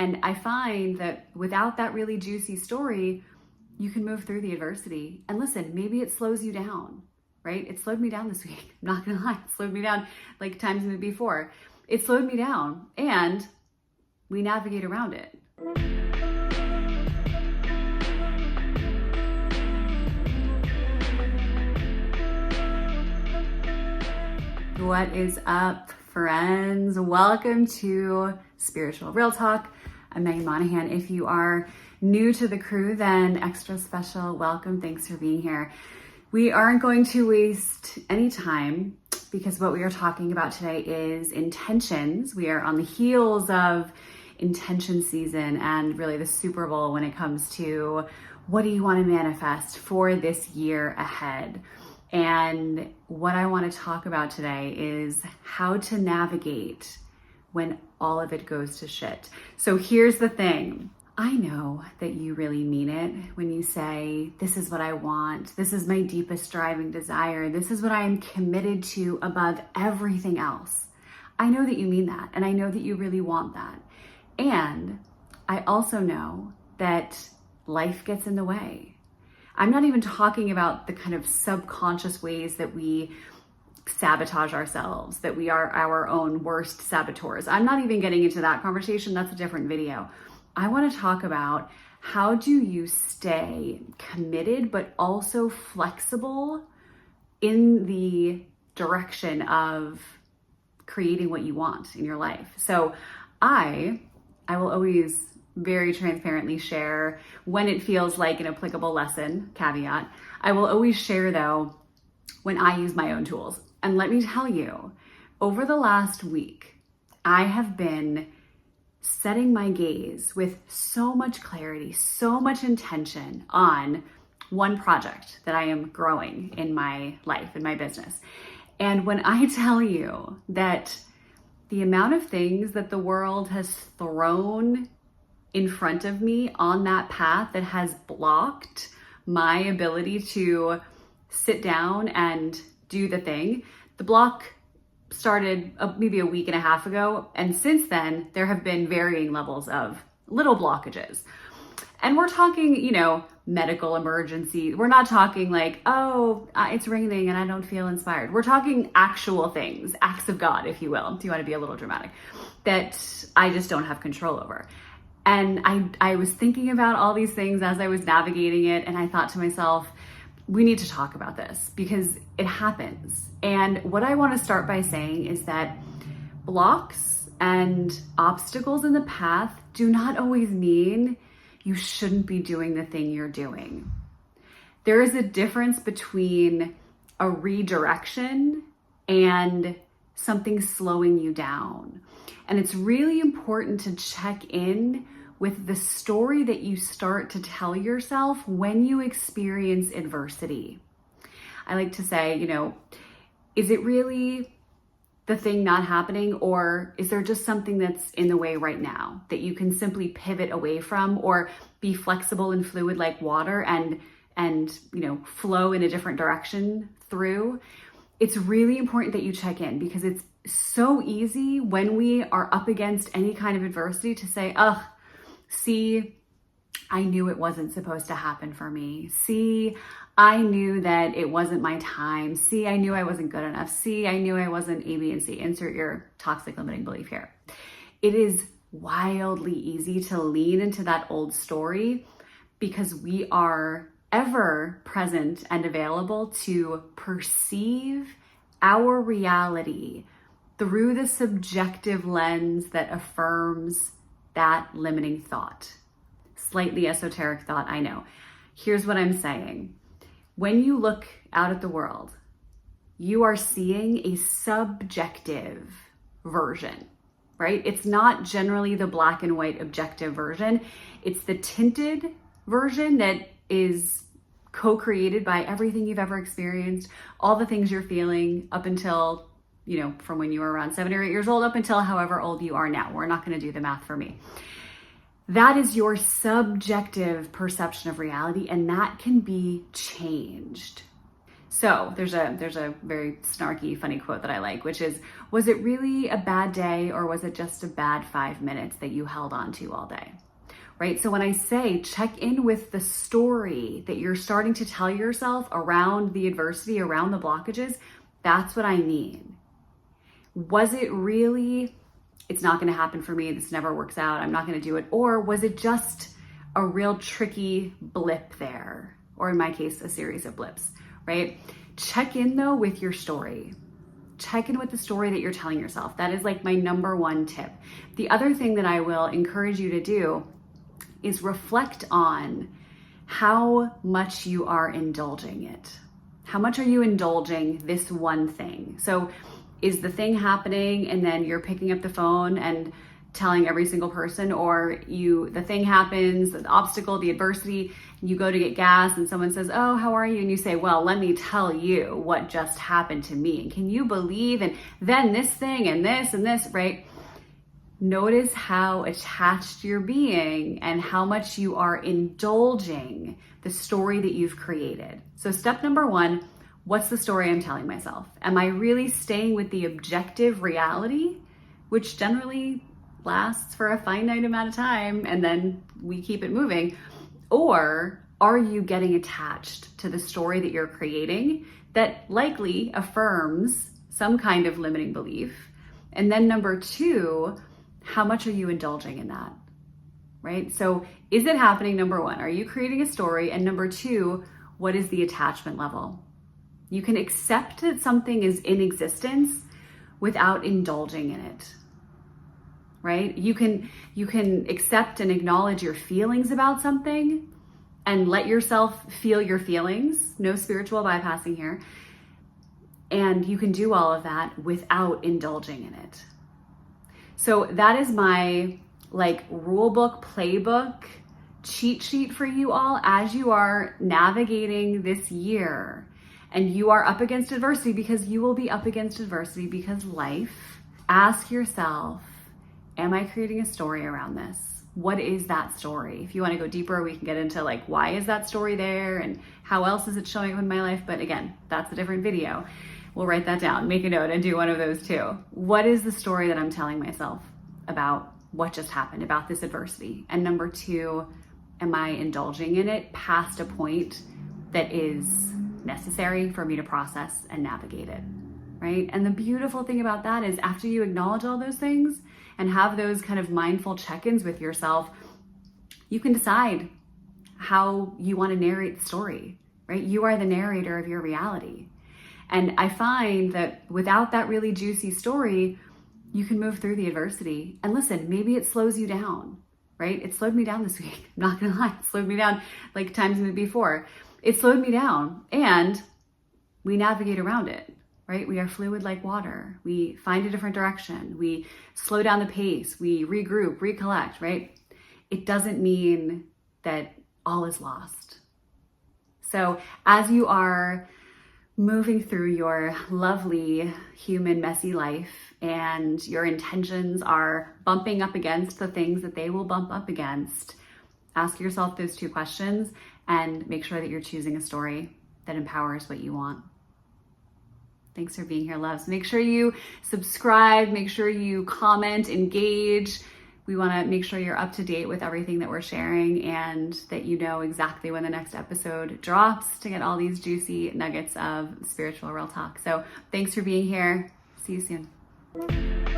And I find that without that really juicy story, you can move through the adversity. And listen, maybe it slows you down, right? It slowed me down this week. I'm not gonna lie, it slowed me down like times before. It slowed me down, and we navigate around it. What is up, friends? Welcome to Spiritual Real Talk. I'm Megan Monahan. If you are new to the crew, then extra special welcome. Thanks for being here. We aren't going to waste any time because what we are talking about today is intentions. We are on the heels of intention season and really the Super Bowl when it comes to what do you want to manifest for this year ahead. And what I want to talk about today is how to navigate when all of it goes to shit. So here's the thing. I know that you really mean it when you say, this is what I want. This is my deepest driving desire. This is what I am committed to above everything else. I know that you mean that, and I know that you really want that. And I also know that life gets in the way. I'm not even talking about the kind of subconscious ways that we sabotage ourselves, that we are our own worst saboteurs. I'm not even getting into that conversation. That's a different video. I want to talk about how do you stay committed, but also flexible in the direction of creating what you want in your life. So I will always very transparently share when it feels like an applicable lesson, caveat. I will always share though, when I use my own tools. And let me tell you, over the last week, I have been setting my gaze with so much clarity, so much intention on one project that I am growing in my life, in my business. And when I tell you that the amount of things that the world has thrown in front of me on that path that has blocked my ability to sit down and do the thing. The block started maybe a week and a half ago. And since then, there have been varying levels of little blockages. And we're talking, medical emergency. We're not talking like, it's raining and I don't feel inspired. We're talking actual things, acts of God, if you will. Do you want to be a little dramatic? That I just don't have control over. And I was thinking about all these things as I was navigating it. And I thought to myself, we need to talk about this because it happens. And what I want to start by saying is that blocks and obstacles in the path do not always mean you shouldn't be doing the thing you're doing. There is a difference between a redirection and something slowing you down. And it's really important to check in with the story that you start to tell yourself when you experience adversity. I like to say, is it really the thing not happening, or is there just something that's in the way right now that you can simply pivot away from or be flexible and fluid like water and flow in a different direction through? It's really important that you check in because it's so easy when we are up against any kind of adversity to say, see, I knew it wasn't supposed to happen for me. See, I knew that it wasn't my time. See, I knew I wasn't good enough. See, I knew I wasn't A, B, and C. Insert your toxic limiting belief here. It is wildly easy to lean into that old story because we are ever present and available to perceive our reality through the subjective lens that affirms that limiting thought. Slightly esoteric thought, I know. Here's what I'm saying. When you look out at the world, you are seeing a subjective version, right? It's not generally the black and white objective version. It's the tinted version that is co-created by everything you've ever experienced, all the things you're feeling up until, from when you were around 7 or 8 years old up until however old you are now. We're not going to do the math for me. That is your subjective perception of reality, and that can be changed. So there's a very snarky, funny quote that I like, which is, was it really a bad day, or was it just a bad 5 minutes that you held on to all day? Right? So when I say check in with the story that you're starting to tell yourself around the adversity, around the blockages, that's what I mean. Was it really, it's not going to happen for me, this never works out, I'm not going to do it? Or was it just a real tricky blip there? Or in my case, a series of blips, right? Check in though with your story. Check in with the story that you're telling yourself. That is like my number one tip. The other thing that I will encourage you to do is reflect on how much you are indulging it. How much are you indulging this one thing? So is the thing happening and then you're picking up the phone and telling every single person, or the thing happens, the obstacle, the adversity, you go to get gas and someone says, oh, how are you? And you say, well, let me tell you what just happened to me. And can you believe? And then this thing and this, right? Notice how attached you're being and how much you are indulging the story that you've created. So step number one, what's the story I'm telling myself? Am I really staying with the objective reality, which generally lasts for a finite amount of time and then we keep it moving? Or are you getting attached to the story that you're creating that likely affirms some kind of limiting belief? And then number two, how much are you indulging in that, right? So is it happening? Number one, are you creating a story? And number two, what is the attachment level? You can accept that something is in existence without indulging in it, right? You can accept and acknowledge your feelings about something and let yourself feel your feelings. No spiritual bypassing here. And you can do all of that without indulging in it. So that is my rule book, playbook, cheat sheet for you all as you are navigating this year and you are up against adversity, because you will be up against adversity because life. Ask yourself, am I creating a story around this? What is that story? If you want to go deeper, we can get into why is that story there and how else is it showing up in my life? But again, that's a different video. We'll write that down, make a note and do one of those too. What is the story that I'm telling myself about what just happened, about this adversity? And number two, am I indulging in it past a point that is necessary for me to process and navigate it, right? And the beautiful thing about that is after you acknowledge all those things and have those kind of mindful check-ins with yourself, you can decide how you want to narrate the story, right? You are the narrator of your reality. And I find that without that really juicy story, you can move through the adversity. And listen, maybe it slows you down, right? It slowed me down this week. I'm not gonna lie, it slowed me down like times before. It slowed me down and we navigate around it, right? We are fluid like water. We find a different direction. We slow down the pace. We regroup, recollect, right? It doesn't mean that all is lost. So as you are moving through your lovely human messy life and your intentions are bumping up against the things that they will bump up against, ask yourself those two questions and make sure that you're choosing a story that empowers what you want. Thanks for being here, loves. Make sure you subscribe, make sure you comment, engage. We want to make sure you're up to date with everything that we're sharing and that you know exactly when the next episode drops to get all these juicy nuggets of spiritual real talk. So thanks for being here. See you soon.